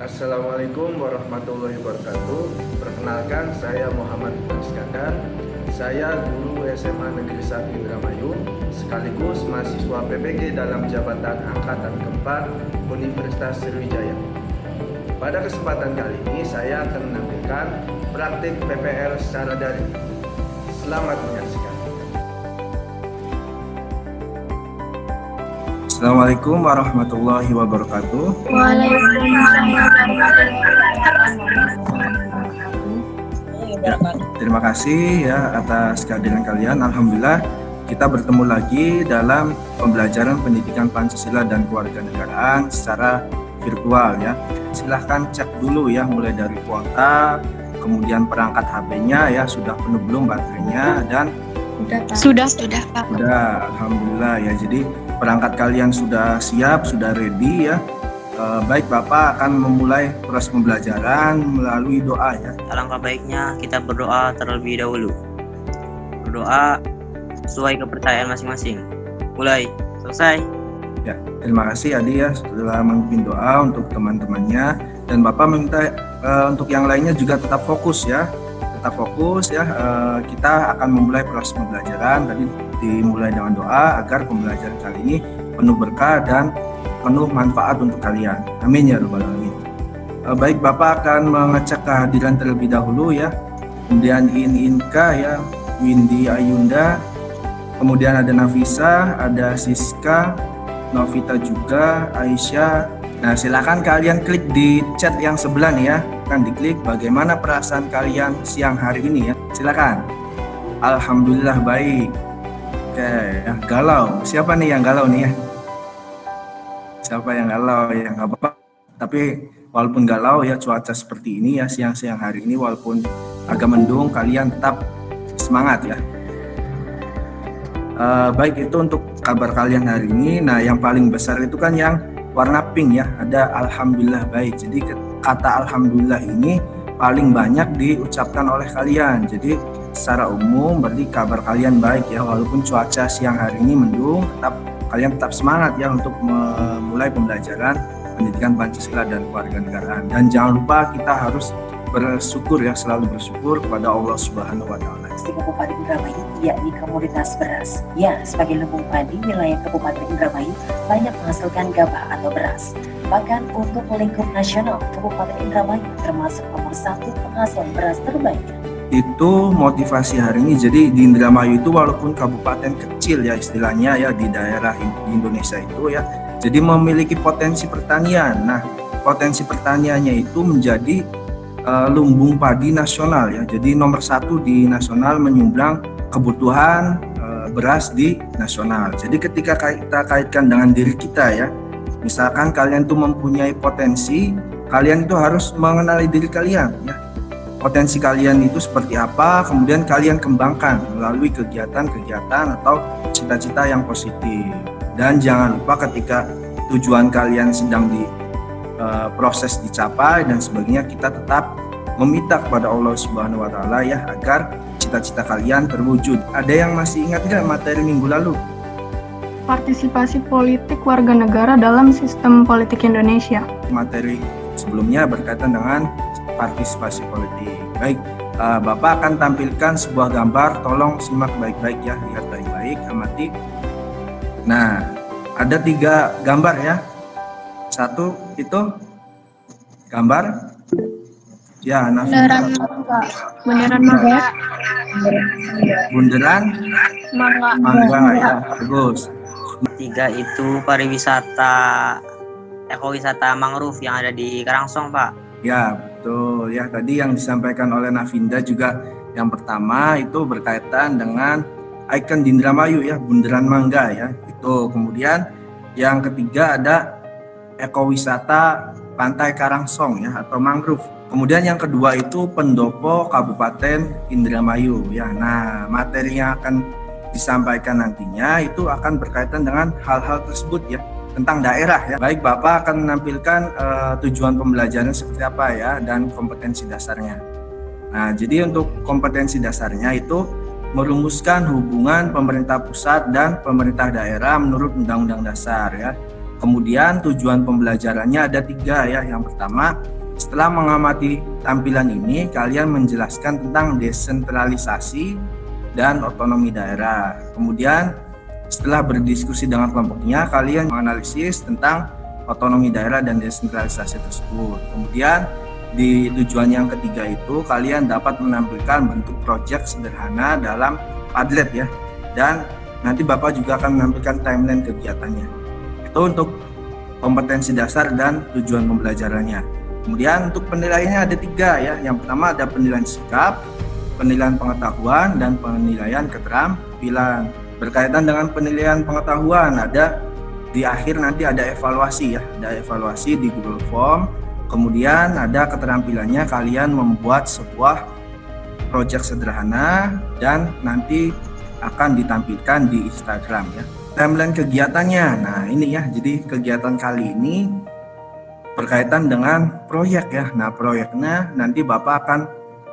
Assalamualaikum warahmatullahi wabarakatuh. Perkenalkan, saya Muhammad Iskandar. Saya guru SMA Negeri 1 Indramayu, sekaligus mahasiswa PPG dalam jabatan Angkatan keempat Universitas Sriwijaya. Pada kesempatan kali ini, saya akan menampilkan praktik PPL secara daring. Selamat menyaksikan. Assalamualaikum warahmatullahi wabarakatuh. Ya, terima kasih ya atas kehadiran kalian. Alhamdulillah kita bertemu lagi dalam pembelajaran pendidikan Pancasila dan kewarganegaraan secara virtual ya. Silahkan cek dulu ya, mulai dari kuota, kemudian perangkat HP-nya ya sudah penuh belum baterainya, dan Sudah, Pak. sudah, alhamdulillah ya. Jadi perangkat kalian sudah siap, sudah ready ya. Baik, Bapak akan memulai proses pembelajaran melalui doa ya. Alangkah baiknya kita berdoa terlebih dahulu. Berdoa sesuai kepercayaan masing-masing. Mulai, selesai. Ya, terima kasih Adi ya setelah memimpin doa untuk teman-temannya, dan Bapak minta untuk yang lainnya juga tetap fokus ya. Tetap fokus ya. Kita akan memulai proses pembelajaran. Tadi dimulai dengan doa agar pembelajaran kali ini penuh berkah dan penuh manfaat untuk kalian. Amin ya rabbal alamin. Baik, Bapak akan mengecek kehadiran terlebih dahulu ya. Kemudian Inka ya, Windy Ayunda, kemudian ada Nafisa, ada Siska, Novita juga, Aisyah. Nah, silakan kalian klik di chat yang sebelah nih ya. Kan diklik bagaimana perasaan kalian siang hari ini ya. Silakan. Alhamdulillah baik. Oke, ya, galau. Siapa nih yang galau nih ya? Siapa yang galau ya? Nggak apa-apa. Tapi walaupun galau ya, cuaca seperti ini ya siang-siang hari ini, walaupun agak mendung, kalian tetap semangat ya. Baik, itu untuk kabar kalian hari ini. Nah, yang paling besar itu kan yang warna pink ya, ada alhamdulillah baik. Jadi kata alhamdulillah ini paling banyak diucapkan oleh kalian. Jadi secara umum berarti kabar kalian baik ya, walaupun cuaca siang hari ini mendung, kalian tetap semangat ya untuk memulai pembelajaran pendidikan Pancasila dan kewarganegaraan. Dan jangan lupa kita harus bersyukur ya, selalu bersyukur kepada Allah Subhanahu wa taala. Di Kabupaten Indramayu, yakni komoditas beras. Ya, sebagai lumbung padi, wilayah Kabupaten Indramayu banyak menghasilkan gabah atau beras. Bahkan untuk lingkup nasional, Kabupaten Indramayu termasuk nomor 1 penghasil beras terbaik. Itu motivasi hari ini. Jadi di Indramayu itu walaupun kabupaten kecil ya istilahnya ya di daerah di Indonesia itu ya, jadi memiliki potensi pertanian. Nah, potensi pertaniannya itu menjadi lumbung padi nasional ya. Jadi nomor 1 di nasional menyumbang kebutuhan beras di nasional. Jadi ketika kita kaitkan dengan diri kita ya, misalkan kalian tuh mempunyai potensi, kalian itu harus mengenali diri kalian ya. Potensi kalian itu seperti apa, kemudian kalian kembangkan melalui kegiatan-kegiatan atau cita-cita yang positif. Dan jangan lupa ketika tujuan kalian sedang di proses dicapai dan sebagainya, kita tetap meminta kepada Allah Subhanahu wa taala ya agar cita-cita kalian terwujud. Ada yang masih ingat nggak materi minggu lalu? Partisipasi politik warga negara dalam sistem politik Indonesia. Materi sebelumnya berkaitan dengan partisipasi politik. Baik, Bapak akan tampilkan sebuah gambar, tolong simak baik-baik ya, lihat baik-baik, amati. Nah, ada 3 gambar ya. 1 itu gambar ya, Bundaran mangga. bundaran mangga ya, bagus. 3 itu pariwisata, ekowisata mangrove yang ada di Karangsong, Pak. Ya, betul ya. Tadi yang disampaikan oleh Navinda juga, yang pertama itu berkaitan dengan ikon di Indramayu ya, bundaran mangga ya. Itu. Kemudian yang ketiga ada ekowisata Pantai Karangsong ya atau mangrove. Kemudian yang kedua itu pendopo Kabupaten Indramayu ya. Nah, materi yang akan disampaikan nantinya itu akan berkaitan dengan hal-hal tersebut ya, tentang daerah ya. Baik, Bapak akan menampilkan tujuan pembelajaran seperti apa ya dan kompetensi dasarnya. Nah, jadi untuk kompetensi dasarnya itu merumuskan hubungan pemerintah pusat dan pemerintah daerah menurut Undang-Undang Dasar ya. Kemudian tujuan pembelajarannya ada 3 ya. Yang pertama, setelah mengamati tampilan ini, kalian menjelaskan tentang desentralisasi dan otonomi daerah. Kemudian setelah berdiskusi dengan kelompoknya, kalian menganalisis tentang otonomi daerah dan desentralisasi tersebut. Kemudian di tujuan yang ketiga itu, kalian dapat menampilkan bentuk proyek sederhana dalam Padlet ya. Dan nanti Bapak juga akan menampilkan timeline kegiatannya. Itu untuk kompetensi dasar dan tujuan pembelajarannya. Kemudian untuk penilaiannya ada 3 ya. Yang pertama ada penilaian sikap, penilaian pengetahuan, dan penilaian keterampilan. Berkaitan dengan penilaian pengetahuan, ada di akhir nanti ada evaluasi ya. Ada evaluasi di Google Form. Kemudian ada keterampilannya, kalian membuat sebuah proyek sederhana dan nanti akan ditampilkan di Instagram ya. Timeline kegiatannya, nah ini ya, jadi kegiatan kali ini berkaitan dengan proyek ya. Nah proyeknya nanti Bapak akan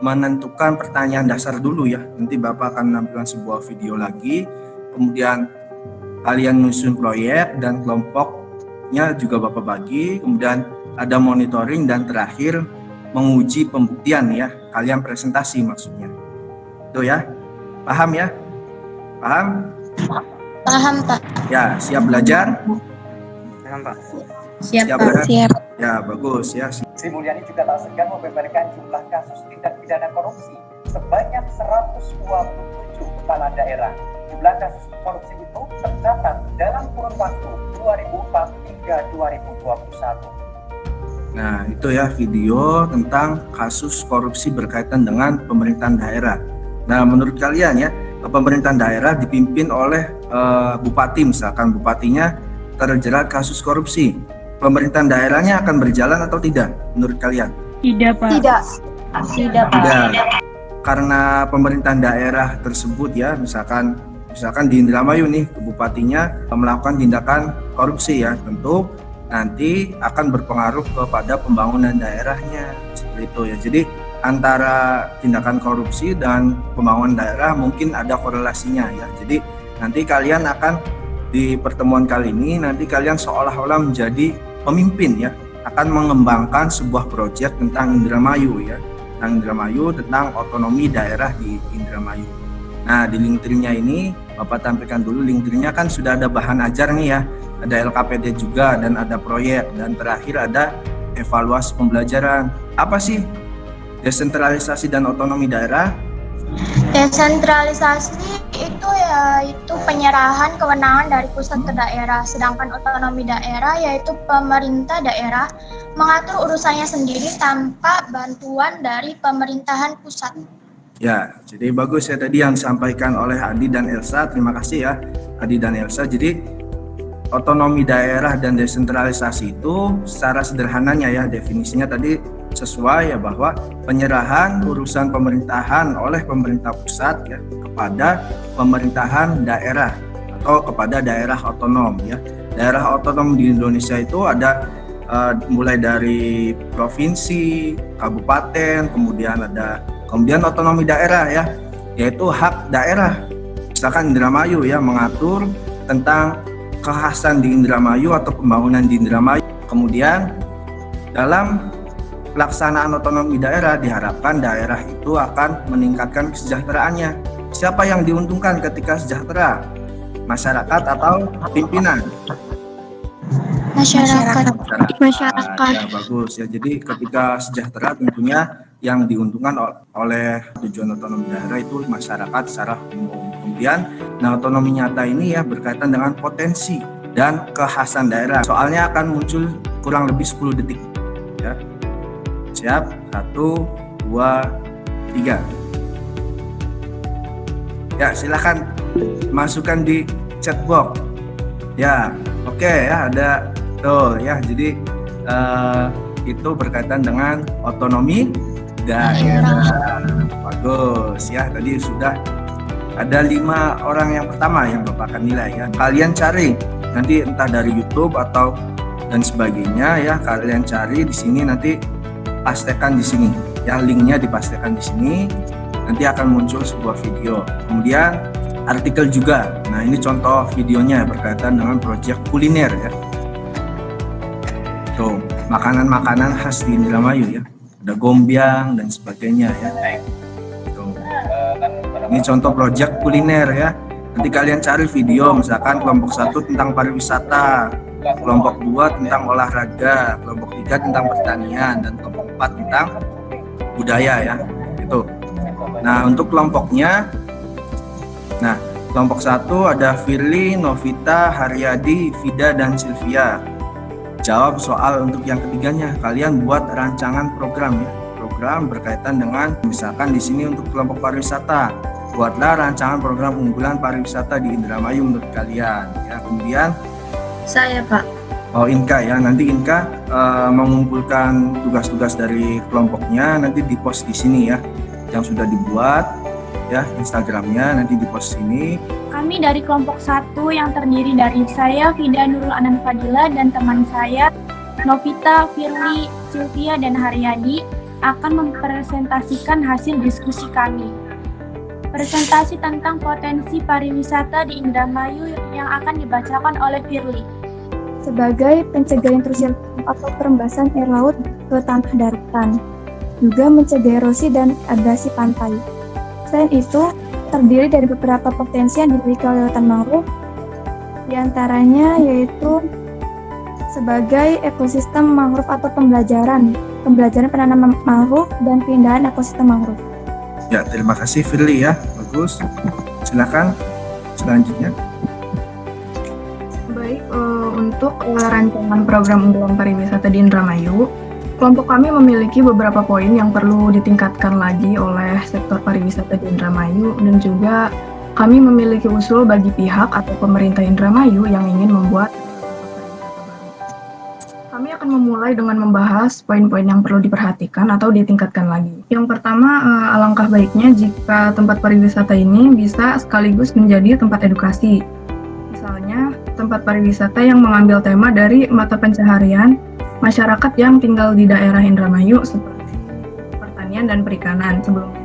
menentukan pertanyaan dasar dulu ya. Nanti Bapak akan menampilkan sebuah video lagi, kemudian kalian menyusun proyek dan kelompoknya juga Bapak bagi, kemudian ada monitoring, dan terakhir menguji pembuktian ya. Kalian presentasi maksudnya. Itu ya. Paham ya? Paham? Paham, Pak. Ya, siap belajar? Paham, Pak. Siap, Siap, Pak. ya? Siap. Ya, bagus ya. Sri Mulyani juga tak segan membeberkan jumlah kasus tindak pidana korupsi sebanyak 127 kepala daerah. Jumlah kasus korupsi itu tercatat dalam kurun waktu 2004 hingga 2021. Nah, itu ya video tentang kasus korupsi berkaitan dengan pemerintahan daerah. Nah, menurut kalian ya, pemerintahan daerah dipimpin oleh bupati, misalkan bupatinya terjerat kasus korupsi. Pemerintahan daerahnya akan berjalan atau tidak menurut kalian? Tidak, Pak. Tidak. Tidak, Pak. Tidak. Karena pemerintahan daerah tersebut ya, misalkan di Indramayu nih, bupatinya melakukan tindakan korupsi ya, tentu nanti akan berpengaruh kepada pembangunan daerahnya, seperti itu ya. Jadi antara tindakan korupsi dan pembangunan daerah mungkin ada korelasinya ya. Jadi nanti kalian akan di pertemuan kali ini, nanti kalian seolah-olah menjadi pemimpin ya, akan mengembangkan sebuah proyek tentang Indramayu ya, tentang otonomi daerah di Indramayu. Nah, di link tree-nya ini Bapak tampilkan dulu. Link tree-nya kan sudah ada bahan ajar nih ya, ada LKPD juga, dan ada proyek, dan terakhir ada evaluasi pembelajaran. Apa sih desentralisasi dan otonomi daerah? Desentralisasi itu yaitu penyerahan kewenangan dari pusat ke daerah, sedangkan otonomi daerah yaitu pemerintah daerah mengatur urusannya sendiri tanpa bantuan dari pemerintahan pusat. Ya, jadi bagus ya tadi yang disampaikan oleh Adi dan Elsa. Terima kasih ya Adi dan Elsa. Jadi otonomi daerah dan desentralisasi itu secara sederhananya ya, definisinya tadi sesuai ya, bahwa penyerahan urusan pemerintahan oleh pemerintah pusat ya kepada pemerintahan daerah atau kepada daerah otonom ya. Daerah otonom di Indonesia itu ada mulai dari provinsi, kabupaten, kemudian otonomi daerah ya, yaitu hak daerah. Misalkan Indramayu ya, mengatur tentang kekhasan di Indramayu atau pembangunan di Indramayu. Kemudian dalam pelaksanaan otonomi daerah diharapkan daerah itu akan meningkatkan kesejahteraannya. Siapa yang diuntungkan ketika sejahtera? Masyarakat atau pimpinan? Masyarakat. Ya, bagus ya. Jadi ketika sejahtera tentunya yang diuntungkan oleh tujuan otonomi daerah itu masyarakat secara umum. Kemudian, nah otonomi nyata ini ya berkaitan dengan potensi dan kekhasan daerah. Soalnya akan muncul kurang lebih 10 detik. Ya. Siap? 1, 2, 3. Ya, silakan masukkan di chat box. Ya, oke ya, ada tuh ya. Jadi itu berkaitan dengan otonomi daerah. Bagus ya. Tadi sudah ada 5 orang yang pertama yang Bapak akan nilai ya. Kalian cari nanti entah dari YouTube atau dan sebagainya ya. Kalian cari di sini, nanti pastekan di sini ya, linknya dipastekan di sini. Nanti akan muncul sebuah video. Kemudian artikel juga. Nah, ini contoh videonya berkaitan dengan proyek kuliner ya. makanan-makanan khas di Indramayu ya. Ada gombyang dan sebagainya ya. Tuh. Ini contoh proyek kuliner ya. Nanti kalian cari video, misalkan kelompok 1 tentang pariwisata, kelompok 2 tentang olahraga, kelompok 3 tentang pertanian, dan kelompok 4 tentang budaya ya. Itu. Nah, untuk kelompoknya, kelompok 1 ada Firly, Novita, Haryadi, Vida, dan Sylvia. Jawab soal untuk yang ketiganya. Kalian buat rancangan program ya. Program berkaitan dengan, misalkan di sini untuk kelompok pariwisata, buatlah rancangan program unggulan pariwisata di Indramayu menurut kalian. Ya, kemudian Saya, Pak. Oh, Inka ya. Nanti Inka mengumpulkan tugas-tugas dari kelompoknya, nanti di-post di sini ya. Yang sudah dibuat ya, Instagramnya nanti di-post sini. Kami dari kelompok 1 yang terdiri dari saya, Vida Nurul Anan Fadila, dan teman saya, Novita, Firly, Sylvia, dan Haryadi, akan mempresentasikan hasil diskusi kami. Presentasi tentang potensi pariwisata di Indramayu yang akan dibacakan oleh Firly. Sebagai pencegah intrusi atau perembasan air laut ke tanah daratan, juga mencegah erosi dan abrasi pantai. Selain itu, terdiri dari beberapa potensi yang dimiliki oleh hutan mangrove, diantaranya yaitu sebagai ekosistem mangrove atau pembelajaran penanaman mangrove dan pindahan ekosistem mangrove. Ya, terima kasih Firly ya. Bagus. Silakan selanjutnya. Baik, untuk rancangan program unggulan pariwisata di Indramayu, kelompok kami memiliki beberapa poin yang perlu ditingkatkan lagi oleh sektor pariwisata di Indramayu, dan juga kami memiliki usul bagi pihak atau pemerintah Indramayu yang ingin membuat pariwisata baru. Kami akan memulai dengan membahas poin-poin yang perlu diperhatikan atau ditingkatkan lagi. Yang pertama, alangkah baiknya jika tempat pariwisata ini bisa sekaligus menjadi tempat edukasi. Misalnya, tempat pariwisata yang mengambil tema dari mata pencaharian masyarakat yang tinggal di daerah Indramayu seperti pertanian dan perikanan sebelumnya.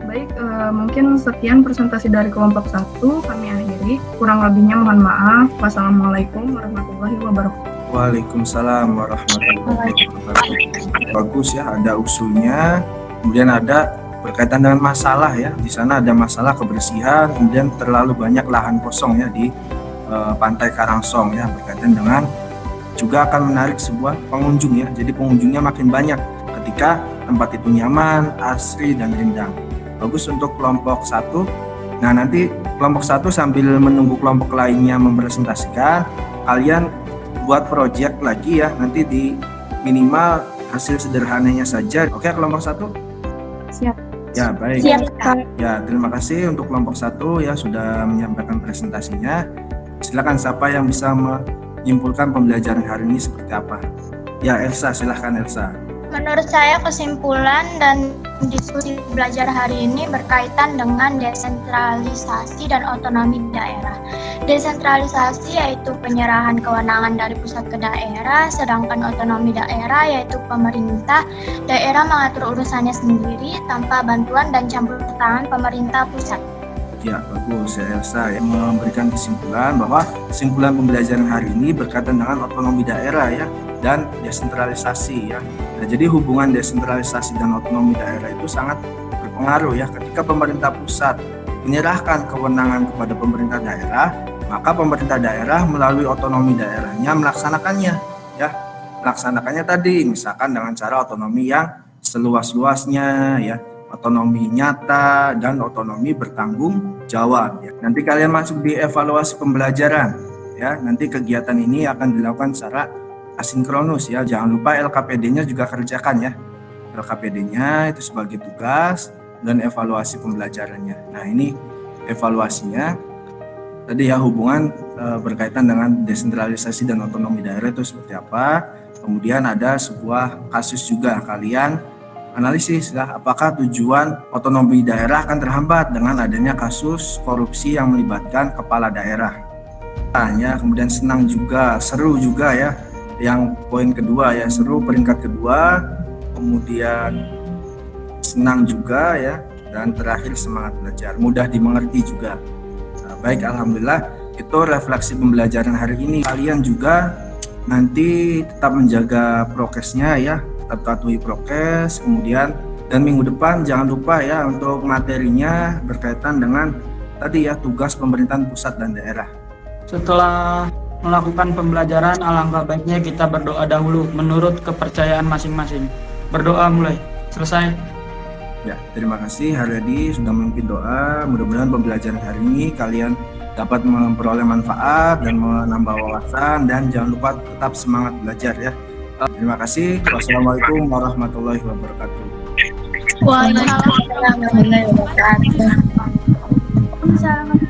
Baik, mungkin sekian presentasi dari kelompok 1 kami akhiri. Kurang lebihnya mohon maaf. Wassalamualaikum warahmatullahi wabarakatuh. Waalaikumsalam warahmatullahi wabarakatuh. Bagus ya, ada usulnya. Kemudian ada berkaitan dengan masalah ya. Di sana ada masalah kebersihan, kemudian terlalu banyak lahan kosong ya di Pantai Karangsong ya, berkaitan dengan juga akan menarik sebuah pengunjung ya. Jadi pengunjungnya makin banyak ketika tempat itu nyaman, asri, dan rindang. Bagus untuk kelompok 1. Nah, nanti kelompok 1 sambil menunggu kelompok lainnya mempresentasikan, kalian buat proyek lagi ya, nanti di minimal hasil sederhananya saja. Oke, kelompok 1? Siap. Ya, baik. Siap. Ya, terima kasih untuk kelompok 1 ya sudah menyampaikan presentasinya. Silakan siapa yang bisa menyimpulkan pembelajaran hari ini seperti apa? Ya, Elsa, silahkan Elsa. Menurut saya kesimpulan dan diskusi belajar hari ini berkaitan dengan desentralisasi dan otonomi daerah. Desentralisasi yaitu penyerahan kewenangan dari pusat ke daerah, sedangkan otonomi daerah yaitu pemerintah daerah mengatur urusannya sendiri tanpa bantuan dan campur tangan pemerintah pusat. Ya, bagus ya Elsa yang memberikan kesimpulan bahwa kesimpulan pembelajaran hari ini berkaitan dengan otonomi daerah ya dan desentralisasi ya. Nah, jadi hubungan desentralisasi dan otonomi daerah itu sangat berpengaruh ya. Ketika pemerintah pusat menyerahkan kewenangan kepada pemerintah daerah, maka pemerintah daerah melalui otonomi daerahnya melaksanakannya ya. Melaksanakannya tadi misalkan dengan cara otonomi yang seluas-luasnya ya. Otonomi nyata dan otonomi bertanggung jawab ya. Nanti kalian masuk di evaluasi pembelajaran ya. Nanti kegiatan ini akan dilakukan secara asinkronus ya. Jangan lupa LKPD-nya juga kerjakan ya. LKPD-nya itu sebagai tugas dan evaluasi pembelajarannya. Nah, ini evaluasinya. Tadi ya hubungan berkaitan dengan desentralisasi dan otonomi daerah itu seperti apa. Kemudian ada sebuah kasus juga kalian analisis lah, apakah tujuan otonomi daerah akan terhambat dengan adanya kasus korupsi yang melibatkan kepala daerah. Ya, kemudian senang juga, seru juga ya. Yang poin kedua ya, seru peringkat kedua, kemudian senang juga ya, dan terakhir semangat belajar, mudah dimengerti juga. Nah, baik, alhamdulillah itu refleksi pembelajaran hari ini. Kalian juga nanti tetap menjaga prokesnya ya, tetap patuhi prokes. Kemudian dan minggu depan jangan lupa ya untuk materinya berkaitan dengan tadi ya tugas pemerintahan pusat dan daerah. Setelah melakukan pembelajaran, alangkah baiknya kita berdoa dahulu menurut kepercayaan masing-masing. Berdoa mulai. Selesai. Ya, terima kasih Haryadi sudah memimpin doa. Mudah-mudahan pembelajaran hari ini kalian dapat memperoleh manfaat dan menambah wawasan, dan jangan lupa tetap semangat belajar ya. Terima kasih. Wassalamualaikum warahmatullahi wabarakatuh. Waalaikumsalam warahmatullahi wabarakatuh. Waalaikumsalam.